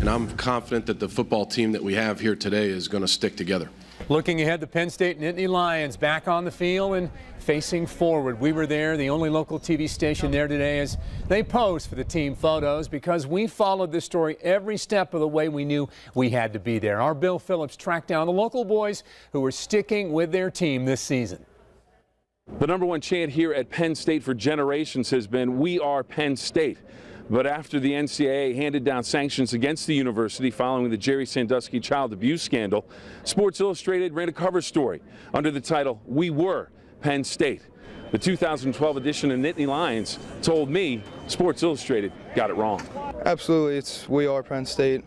and I'm confident that the football team that we have here today is going to stick together. Looking ahead, the Penn State Nittany Lions back on the field and facing forward. We were there, the only local TV station there today, as they posed for the team photos because we followed this story every step of the way. We knew we had to be there. Our Bill Phillips tracked down the local boys who were sticking with their team this season. The #1 chant here at Penn State for generations has been, "We are Penn State." But after the NCAA handed down sanctions against the university following the Jerry Sandusky child abuse scandal, Sports Illustrated ran a cover story under the title, "We Were Penn State." The 2012 edition of Nittany Lions told me Sports Illustrated got it wrong. Absolutely, it's "We Are Penn State."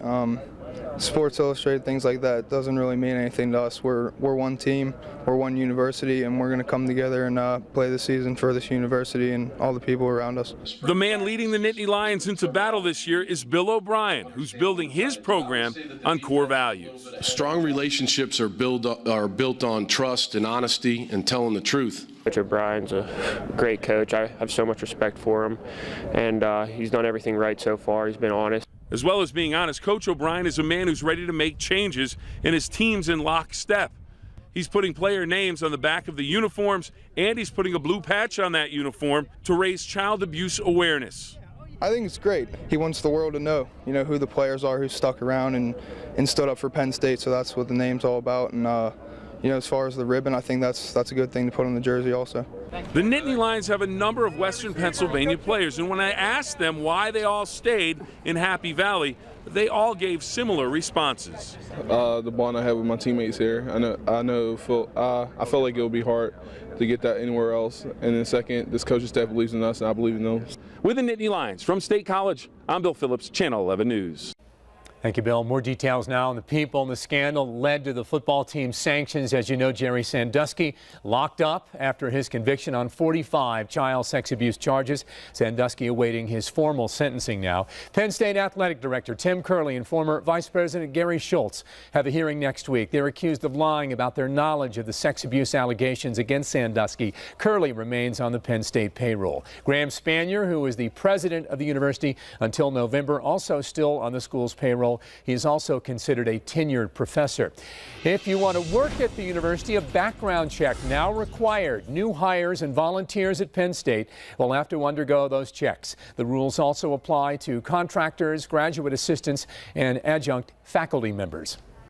Sports Illustrated, things like that, doesn't really mean anything to us. We're one team, we're one university, and we're going to come together and play the season for this university and all the people around us. The man leading the Nittany Lions into battle this year is Bill O'Brien, who's building his program on core values. Strong relationships are built on trust and honesty and telling the truth. Coach O'Brien's a great coach. I have so much respect for him, and he's done everything right so far. He's been honest. As well as being honest, Coach O'Brien is a man who's ready to make changes, and his team's in lockstep. He's putting player names on the back of the uniforms, and he's putting a blue patch on that uniform to raise child abuse awareness. I think it's great. He wants the world to know, who the players are who stuck around and stood up for Penn State, so that's what the name's all about. And as far as the ribbon, I think that's a good thing to put on the jersey also. The Nittany Lions have a number of Western Pennsylvania players, and when I asked them why they all stayed in Happy Valley, they all gave similar responses. The bond I have with my teammates here, I feel like it'll be hard to get that anywhere else. And then second, this coaching staff believes in us, and I believe in them. With the Nittany Lions from State College, I'm Bill Phillips, Channel 11 News. Thank you, Bill. More details now on the people and the scandal led to the football team's sanctions. As you know, Jerry Sandusky locked up after his conviction on 45 child sex abuse charges. Sandusky awaiting his formal sentencing now. Penn State Athletic Director Tim Curley and former Vice President Gary Schultz have a hearing next week. They're accused of lying about their knowledge of the sex abuse allegations against Sandusky. Curley remains on the Penn State payroll. Graham Spanier, who is the president of the university until November, also still on the school's payroll. He is also considered a tenured professor. If you want to work at the university, a background check now required. New hires and volunteers at Penn State will have to undergo those checks. The rules also apply to contractors, graduate assistants, and adjunct faculty members.